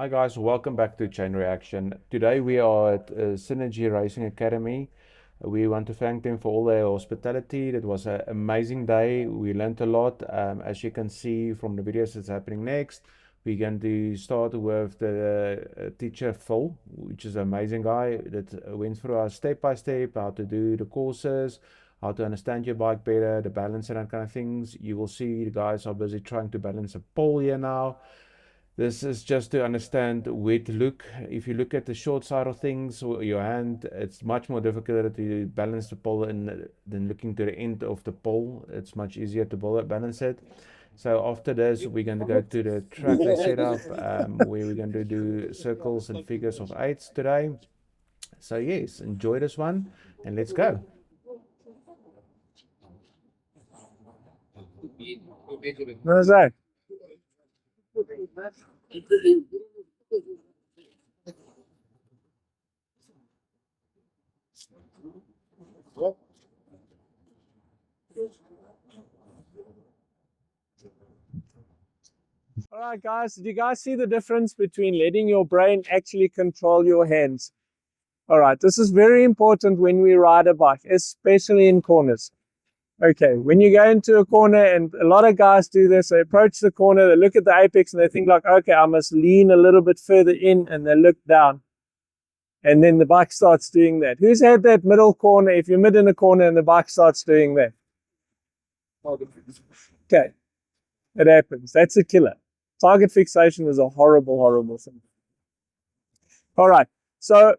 Hi guys, welcome back to Chain Reaction. Today we are at Synergy Racing Academy. We want to thank them for all their hospitality. It was an amazing day. We learned a lot. As you can see from the videos that's happening next, we're going to start with the teacher Phil, which is an amazing guy that went through our step by step, how to do the courses, how to understand your bike better, the balance and that kind of things. You will see the guys are busy trying to balance a pole here now. This is just to understand where to look. If you look at the short side of things or your hand, it's much more difficult to balance the pole than looking to the end of the pole. It's much easier to balance it. So after this, we're going to go to the track they set up, where we're going to do circles and figures of eights today. So yes, enjoy this one and let's go. How's that? All right, guys, did you guys see the difference between letting your brain actually control your hands? All right, this is very important when we ride a bike, especially in corners. Okay, when you go into a corner, and a lot of guys do this, they approach the corner, they look at the apex and they think like, okay, I must lean a little bit further in, and they look down. And then the bike starts doing that. Who's had that middle corner? If you're mid in a corner and the bike starts doing that. Okay, it happens. That's a killer. Target fixation is a horrible, horrible thing. All right, so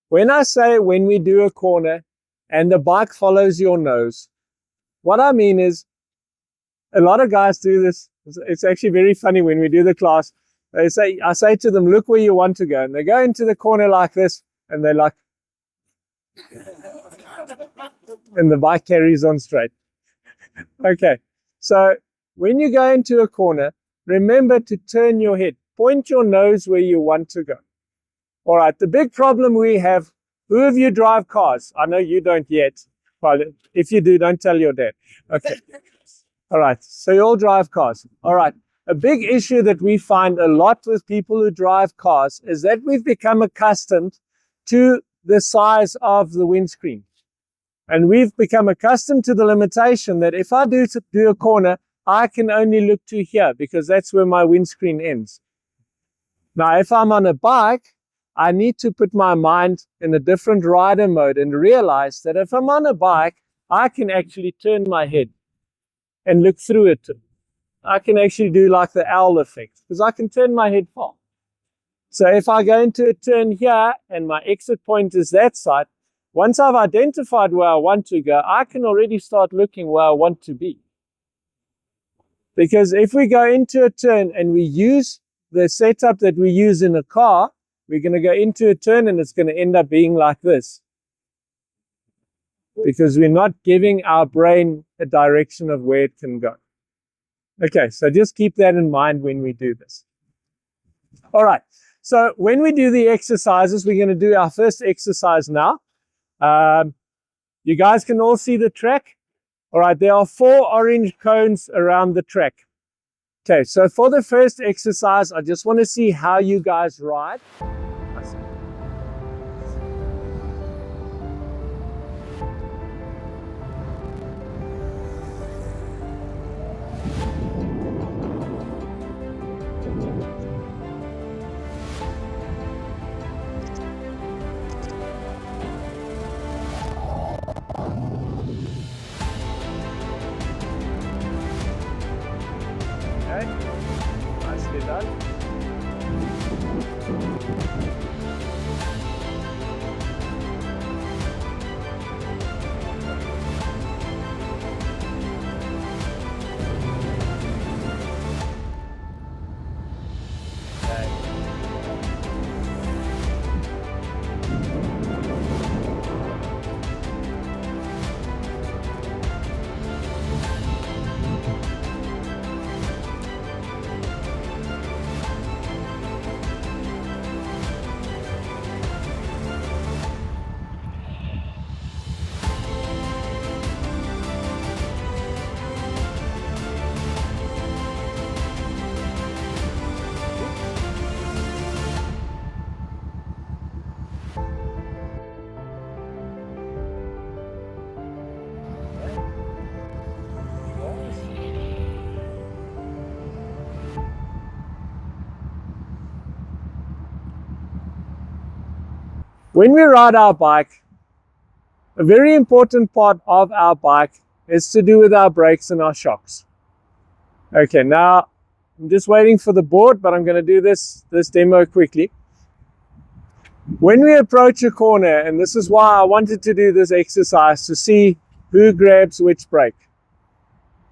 when I say when we do a corner and the bike follows your nose, what I mean is a lot of guys do this. It's actually very funny when we do the class. I say to them, look where you want to go. And they go into the corner like this, and they're like, and the bike carries on straight. Okay, so when you go into a corner, remember to turn your head. Point your nose where you want to go. All right, the big problem we have, who of you drive cars? I know you don't yet. Well, if you do, don't tell your dad. Okay. All right, so you all drive cars. All right. A big issue that we find a lot with people who drive cars is that we've become accustomed to the size of the windscreen. And we've become accustomed to the limitation that if I do a corner, I can only look to here because that's where my windscreen ends. Now, if I'm on a bike, I need to put my mind in a different rider mode and realize that if I'm on a bike, I can actually turn my head and look through it. I can actually do like the owl effect because I can turn my head far. So if I go into a turn here and my exit point is that side, once I've identified where I want to go, I can already start looking where I want to be. Because if we go into a turn and we use the setup that we use in a car, we're going to go into a turn and it's going to end up being like this. Because we're not giving our brain a direction of where it can go. Okay, so just keep that in mind when we do this. All right, so when we do the exercises, we're going to do our first exercise now. You guys can all see the track. All right, there are 4 orange cones around the track. Okay, so for the first exercise, I just want to see how you guys ride. Okay, nicely done. When we ride our bike, a very important part of our bike is to do with our brakes and our shocks. Okay, now I'm just waiting for the board, but I'm going to do this demo quickly. When we approach a corner, and this is why I wanted to do this exercise, to see who grabs which brake.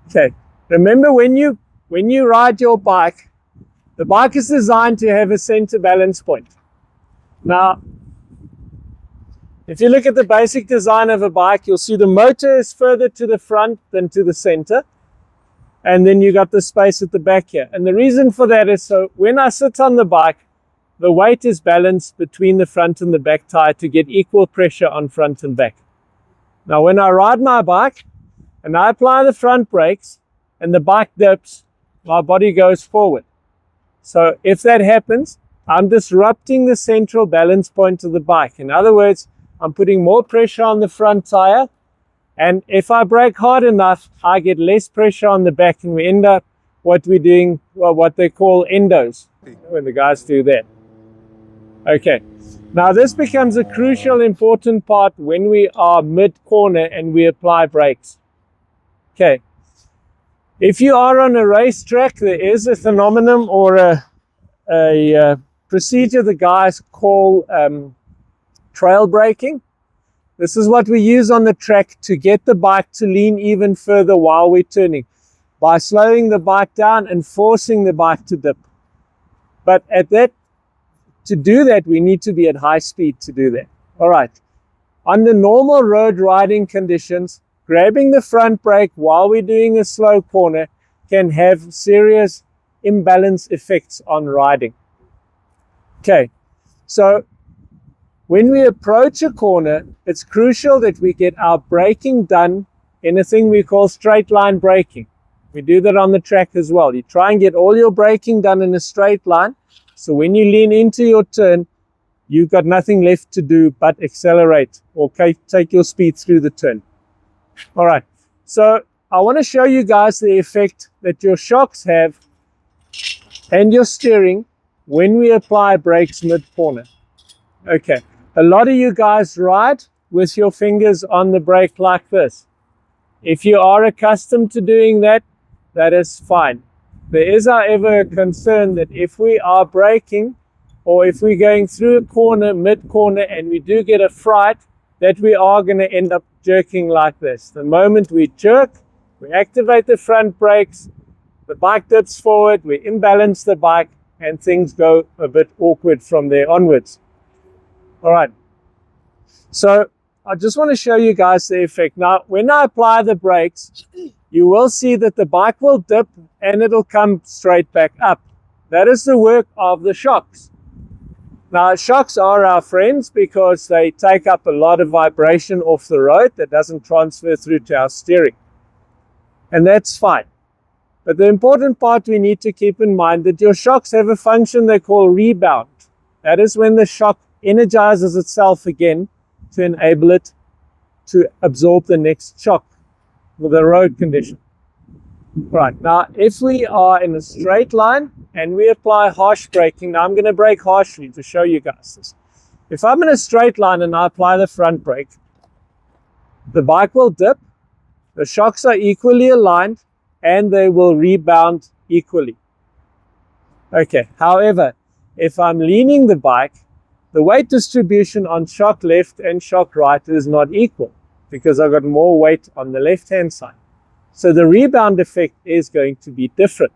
Okay, remember when you ride your bike, the bike is designed to have a center balance point. Now, if you look at the basic design of a bike, you'll see the motor is further to the front than to the center. And then you got the space at the back here. And the reason for that is so when I sit on the bike, the weight is balanced between the front and the back tire to get equal pressure on front and back. Now, when I ride my bike and I apply the front brakes and the bike dips, my body goes forward. So if that happens, I'm disrupting the central balance point of the bike. In other words, I'm putting more pressure on the front tire. And if I brake hard enough, I get less pressure on the back, and we end up what we're doing, well, what they call endos, when the guys do that. Okay, now this becomes a crucial, important part when we are mid-corner and we apply brakes. Okay, if you are on a racetrack, there is a phenomenon or a procedure the guys call trail braking. This is what we use on the track to get the bike to lean even further while we're turning, by slowing the bike down and forcing the bike to dip. But to do that, we need to be at high speed to do that. All right. Under normal road riding conditions, grabbing the front brake while we're doing a slow corner can have serious imbalance effects on riding. Okay, so when we approach a corner, it's crucial that we get our braking done in a thing we call straight line braking. We do that on the track as well. You try and get all your braking done in a straight line, so when you lean into your turn, you've got nothing left to do but accelerate or take your speed through the turn. All right, so I want to show you guys the effect that your shocks have and your steering when we apply brakes mid-corner. Okay, a lot of you guys ride with your fingers on the brake like this. If you are accustomed to doing that, that is fine. There is, however, a concern that if we are braking or if we're going through a corner, mid-corner, and we do get a fright, that we are going to end up jerking like this. The moment we jerk, we activate the front brakes, the bike dips forward, we imbalance the bike, and things go a bit awkward from there onwards. All right. So I just want to show you guys the effect. Now, when I apply the brakes, you will see that the bike will dip and it'll come straight back up. That is the work of the shocks. Now, shocks are our friends because they take up a lot of vibration off the road that doesn't transfer through to our steering. And that's fine. But the important part we need to keep in mind that your shocks have a function they call rebound. That is when the shock energizes itself again to enable it to absorb the next shock with a road condition. Right, now if we are in a straight line and we apply harsh braking, now I'm going to brake harshly to show you guys this. If I'm in a straight line and I apply the front brake, the bike will dip, the shocks are equally aligned, and they will rebound equally. Okay, however, if I'm leaning the bike, the weight distribution on shock left and shock right is not equal because I've got more weight on the left-hand side. So the rebound effect is going to be different.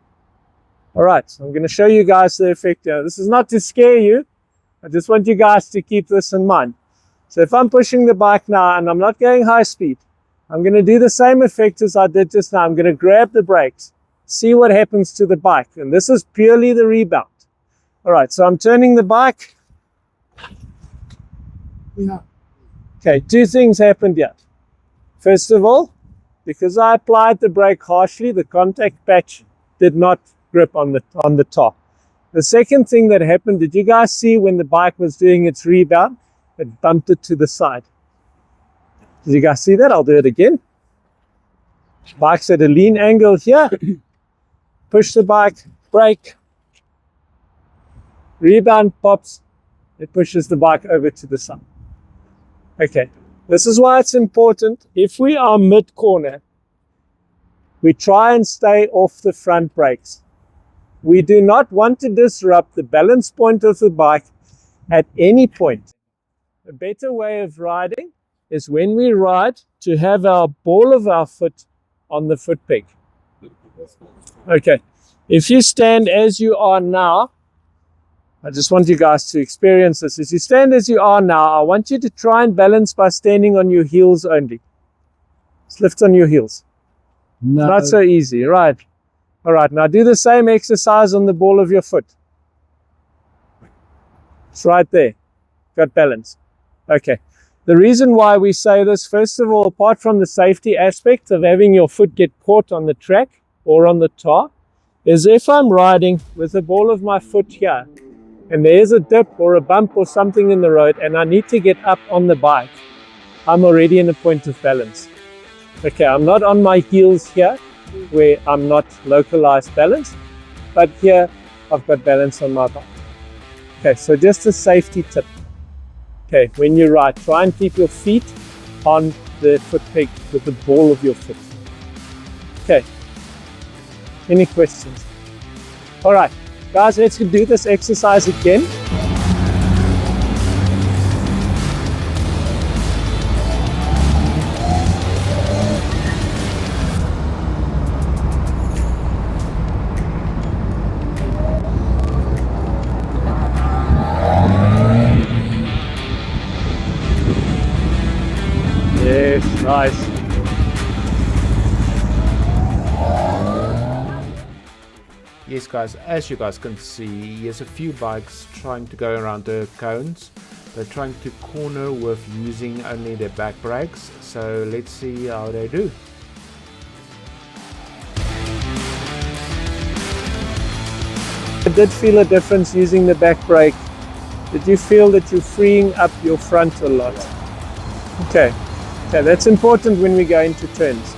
All right, so I'm going to show you guys the effect here. This is not to scare you. I just want you guys to keep this in mind. So if I'm pushing the bike now and I'm not going high speed, I'm going to do the same effect as I did just now. I'm going to grab the brakes, see what happens to the bike. And this is purely the rebound. All right, so I'm turning the bike. Yeah. Okay, two things happened here. First of all, because I applied the brake harshly, the contact patch did not grip on the top. The second thing that happened, did you guys see when the bike was doing its rebound? It bumped it to the side. Did you guys see that? I'll do it again. Bike's at a lean angle here. Push the bike, brake. Rebound pops. It pushes the bike over to the side. Okay, this is why it's important. If we are mid-corner, we try and stay off the front brakes. We do not want to disrupt the balance point of the bike at any point. A better way of riding is when we ride to have our ball of our foot on the foot peg. Okay, if you stand as you are now, I just want you guys to experience this. As you stand as you are now, I want you to try and balance by standing on your heels only. Just lift on your heels. No. Not so easy, right? All right, now do the same exercise on the ball of your foot. It's right there. Got balance. Okay. The reason why we say this, first of all, apart from the safety aspect of having your foot get caught on the track or on the tar, is if I'm riding with the ball of my foot here, and there's a dip or a bump or something in the road and I need to get up on the bike, I'm already in a point of balance. Okay, I'm not on my heels here where I'm not localized balance, but here I've got balance on my bike. Okay, so just a safety tip. Okay, when you ride, try and keep your feet on the foot peg with the ball of your foot. Okay, any questions? All right. Guys, let's do this exercise again. Yes, nice. Yes guys, as you guys can see, there's a few bikes trying to go around the cones. They're trying to corner with using only their back brakes, so let's see how they do. I did feel a difference using the back brake. Did you feel that you're freeing up your front a lot? Okay, that's important when we go into turns.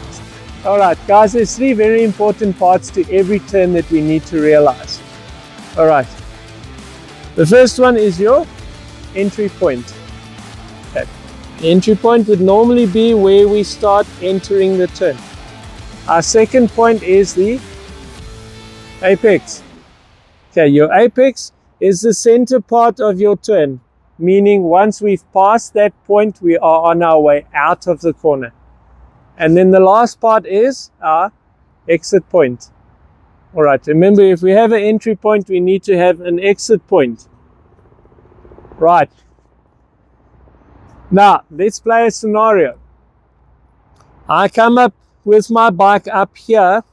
All right, guys, there's three very important parts to every turn that we need to realize. All right, the first one is your entry point. Okay, the entry point would normally be where we start entering the turn. Our second point is the apex. Okay, your apex is the center part of your turn, meaning once we've passed that point, we are on our way out of the corner. And then the last part is our exit point. All right, remember, if we have an entry point, we need to have an exit point. Right. Now, let's play a scenario. I come up with my bike up here.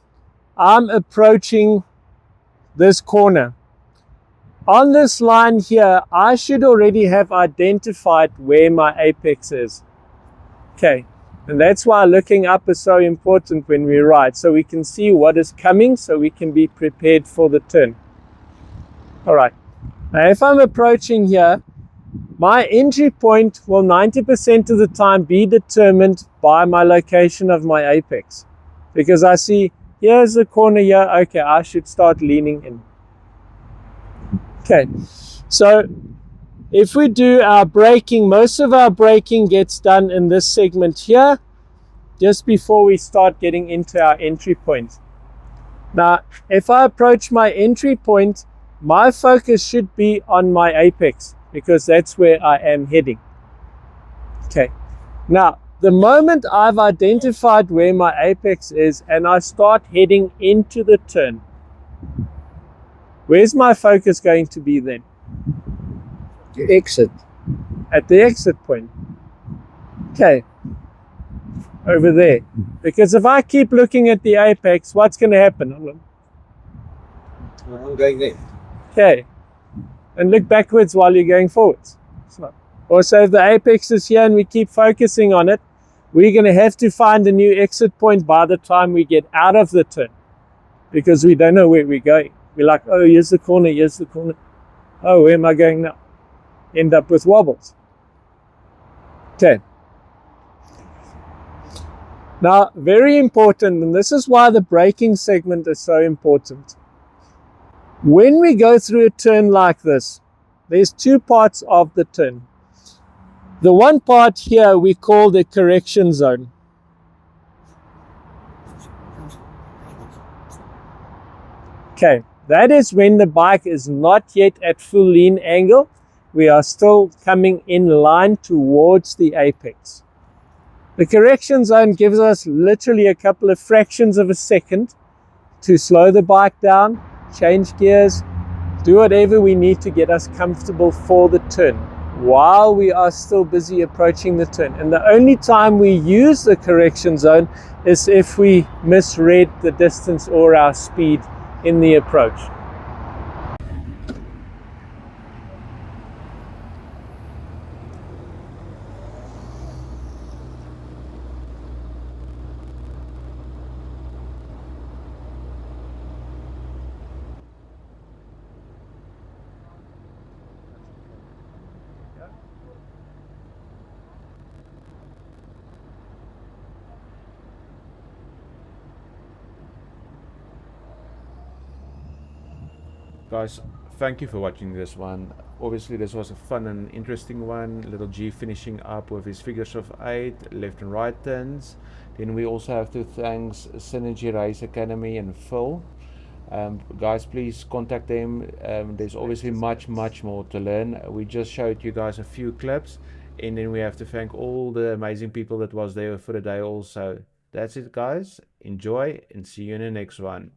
I'm approaching this corner. On this line here, I should already have identified where my apex is. Okay. And that's why looking up is so important when we ride, so we can see what is coming, so we can be prepared for the turn. All right. Now, if I'm approaching here, my entry point will 90% of the time be determined by my location of my apex. Because I see, here's the corner here, okay, I should start leaning in. Okay, so if we do our braking, most of our braking gets done in this segment here, just before we start getting into our entry point. Now, if I approach my entry point, my focus should be on my apex, because that's where I am heading. Okay, now, the moment I've identified where my apex is and I start heading into the turn, where's my focus going to be then? The exit. At the exit point. Okay, over there. Because if I keep looking at the apex, what's going to happen? I'm going there. Okay, and look backwards while you're going forwards. Also, if the apex is here and we keep focusing on it, we're going to have to find a new exit point by the time we get out of the turn, because we don't know where we're going. We're like, oh, here's the corner, here's the corner. Oh, where am I going now? End up with wobbles. Okay. Now, very important, and this is why the braking segment is so important. When we go through a turn like this, there's two parts of the turn. The one part here we call the correction zone. Okay, that is when the bike is not yet at full lean angle. We are still coming in line towards the apex. The correction zone gives us literally a couple of fractions of a second to slow the bike down, change gears, do whatever we need to get us comfortable for the turn while we are still busy approaching the turn. And the only time we use the correction zone is if we misread the distance or our speed in the approach. Guys, thank you for watching this one. Obviously, this was a fun and interesting one. Little G finishing up with his figures of 8, left and right turns. Then we also have to thank Synergy Race Academy and Phil. Guys, please contact them. There's obviously much more to learn. We just showed you guys a few clips, and then we have to thank all the amazing people that was there for the day also. That's it, guys. Enjoy and see you in the next one.